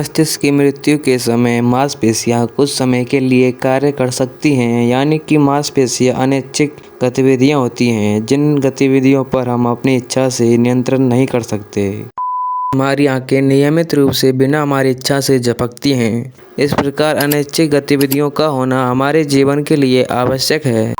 मस्तिष्क की मृत्यु के समय मांसपेशियां कुछ समय के लिए कार्य कर सकती हैं, यानी कि मांसपेशियां अनैच्छिक गतिविधियां होती हैं जिन गतिविधियों पर हम अपनी इच्छा से नियंत्रण नहीं कर सकते। हमारी आंखें नियमित रूप से बिना हमारी इच्छा से झपकती हैं। इस प्रकार अनैच्छिक गतिविधियों का होना हमारे जीवन के लिए आवश्यक है।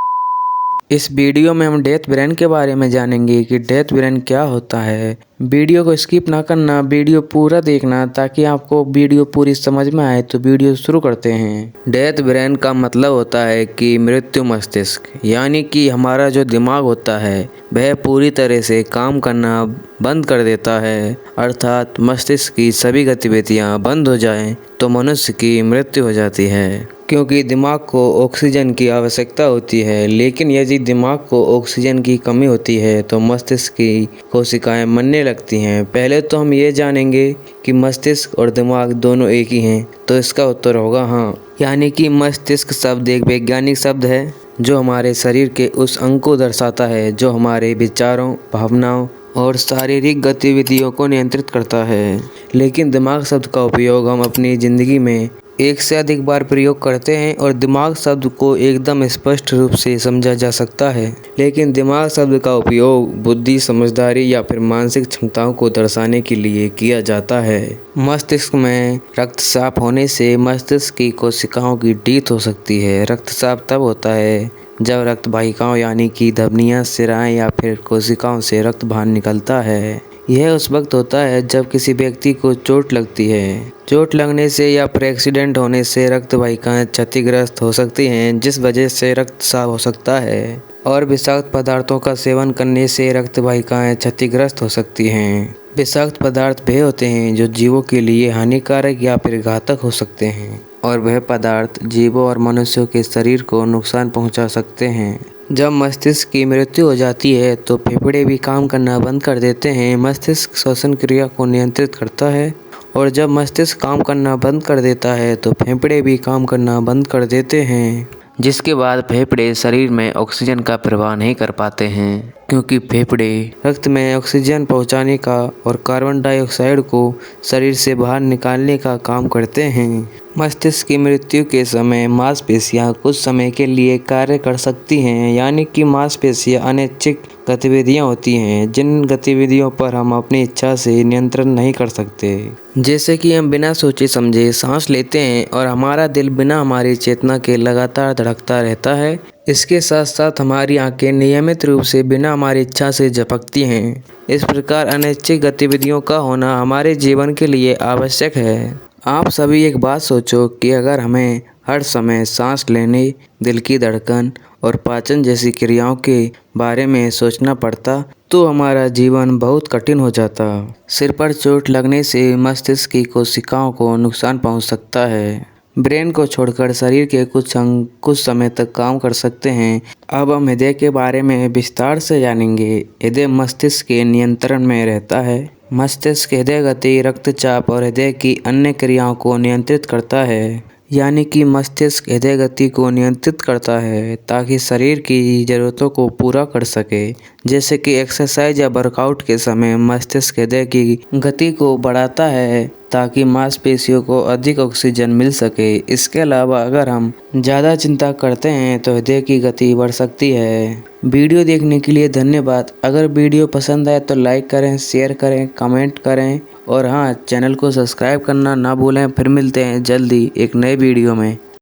इस वीडियो में हम डेथ ब्रेन के बारे में जानेंगे कि डेथ ब्रेन क्या होता है। वीडियो को स्किप ना करना, वीडियो पूरा देखना ताकि आपको वीडियो पूरी समझ में आए। तो वीडियो शुरू करते हैं। डेथ ब्रेन का मतलब होता है कि मृत्यु मस्तिष्क, यानी कि हमारा जो दिमाग होता है वह पूरी तरह से काम करना बंद कर देता है, अर्थात मस्तिष्क की सभी गतिविधियां बंद हो जाएं तो मनुष्य की मृत्यु हो जाती है। क्योंकि दिमाग को ऑक्सीजन की आवश्यकता होती है, लेकिन यदि दिमाग को ऑक्सीजन की कमी होती है तो मस्तिष्क की कोशिकाएं मरने लगती हैं। पहले तो हम ये जानेंगे कि मस्तिष्क और दिमाग दोनों एक ही हैं, तो इसका उत्तर होगा हाँ। यानी कि मस्तिष्क शब्द एक वैज्ञानिक शब्द है जो हमारे शरीर के उस अंग को दर्शाता है जो हमारे विचारों, भावनाओं और शारीरिक गतिविधियों को नियंत्रित करता है। लेकिन दिमाग शब्द का उपयोग हम अपनी ज़िंदगी में एक से अधिक बार प्रयोग करते हैं और दिमाग शब्द को एकदम स्पष्ट रूप से समझा जा सकता है। लेकिन दिमाग शब्द का उपयोग बुद्धि, समझदारी या फिर मानसिक क्षमताओं को दर्शाने के लिए किया जाता है। मस्तिष्क में रक्तस्राव होने से मस्तिष्क की कोशिकाओं की डेथ हो सकती है। रक्तस्राव तब होता है जब रक्त वाहिकाओं यानी कि धमनियां, शिराएं या फिर कोशिकाओं से रक्त बाहर निकलता है। यह उस वक्त होता है जब किसी व्यक्ति को चोट लगती है। चोट लगने से या फिर एक्सीडेंट होने से रक्त वाहिकाएं क्षतिग्रस्त हो सकती हैं, जिस वजह से रक्तस्राव हो सकता है। और विषाक्त पदार्थों का सेवन करने से रक्त वाहिकाएं क्षतिग्रस्त हो सकती हैं। विषाक्त पदार्थ वे होते हैं जो जीवों के लिए हानिकारक या फिर घातक हो सकते हैं, और वह पदार्थ जीवों और मनुष्यों के शरीर को नुकसान पहुंचा सकते हैं। जब मस्तिष्क की मृत्यु हो जाती है तो फेफड़े भी काम करना बंद कर देते हैं। मस्तिष्क श्वसन क्रिया को नियंत्रित करता है, और जब मस्तिष्क काम करना बंद कर देता है तो फेफड़े भी काम करना बंद कर देते हैं, जिसके बाद फेफड़े शरीर में ऑक्सीजन का प्रवाह नहीं कर पाते हैं, क्योंकि फेफड़े रक्त में ऑक्सीजन पहुंचाने का और कार्बन डाइऑक्साइड को शरीर से बाहर निकालने का काम करते हैं। मस्तिष्क की मृत्यु के समय मांसपेशियां कुछ समय के लिए कार्य कर सकती हैं, यानी कि मांसपेशियां अनैच्छिक गतिविधियां होती हैं जिन गतिविधियों पर हम अपनी इच्छा से नियंत्रण नहीं कर सकते। जैसे कि हम बिना सोचे समझे सांस लेते हैं और हमारा दिल बिना हमारी चेतना के लगातार धड़कता रहता है। इसके साथ साथ हमारी आंखें नियमित रूप से बिना हमारी इच्छा से झपकती हैं। इस प्रकार अनैच्छिक गतिविधियों का होना हमारे जीवन के लिए आवश्यक है। आप सभी एक बात सोचो कि अगर हमें हर समय सांस लेने, दिल की धड़कन और पाचन जैसी क्रियाओं के बारे में सोचना पड़ता तो हमारा जीवन बहुत कठिन हो जाता। सिर पर चोट लगने से मस्तिष्क की कोशिकाओं को नुकसान पहुंच सकता है। ब्रेन को छोड़कर शरीर के कुछ अंग कुछ समय तक काम कर सकते हैं। अब हम हृदय के बारे में विस्तार से जानेंगे। हृदय मस्तिष्क के नियंत्रण में रहता है। मस्तिष्क हृदय गति, रक्तचाप और हृदय की अन्य क्रियाओं को नियंत्रित करता है। यानी कि मस्तिष्क हृदय गति को नियंत्रित करता है ताकि शरीर की ज़रूरतों को पूरा कर सके। जैसे कि एक्सरसाइज या वर्कआउट के समय मस्तिष्क हृदय की गति को बढ़ाता है ताकि मांसपेशियों को अधिक ऑक्सीजन मिल सके। इसके अलावा अगर हम ज़्यादा चिंता करते हैं तो हृदय की गति बढ़ सकती है। वीडियो देखने के लिए धन्यवाद। अगर वीडियो पसंद आए तो लाइक करें, शेयर करें, कमेंट करें, और हाँ, चैनल को सब्सक्राइब करना ना भूलें। फिर मिलते हैं जल्दी एक नए वीडियो में।